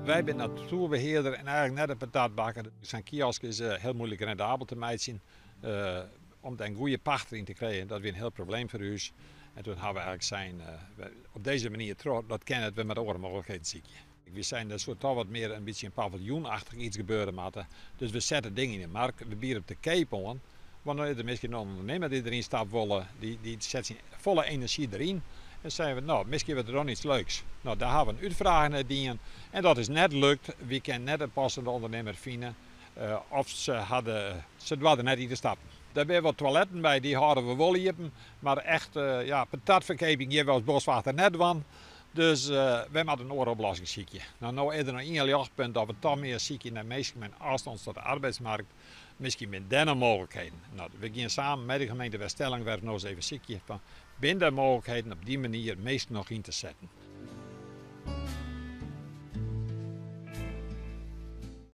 Wij zijn natuurbeheerder en eigenlijk net een patatbakker. Zijn kiosk is heel moeilijk rendabel te maken. Om daar een goede pachter in te krijgen, dat is een heel probleem voor ons. En toen hebben we eigenlijk op deze manier, dat kennen we met andere mogelijkheden zien. We zijn dus toch wat meer een beetje een paviljoenachtig iets gebeuren maten. Dus we zetten dingen in de markt, we bieden op de keepelen. Wanneer er misschien een ondernemer die erin staat willen, die zet zijn volle energie erin. En zeggen we, nou, misschien wordt er dan iets leuks. Nou, daar hebben we een uitvraag naar dienen. En dat is net lukt. We kunnen net een passende ondernemer vinden. Of ze hadden net in te stappen. Daar zijn wat toiletten bij, die hadden we wel hier. Maar echt, patatverkeping hier was boswachter net van. Dus we hadden een ooroplossing ziekje. Nou is er nog één lichtpunt dat we toch meer ziekje naar mensen met afstand tot de arbeidsmarkt. Misschien met denna mogelijkheden. Nou, we gaan samen met de gemeente Weststelling werken nog eens even ziekje van binnen de mogelijkheden op die manier meest nog in te zetten.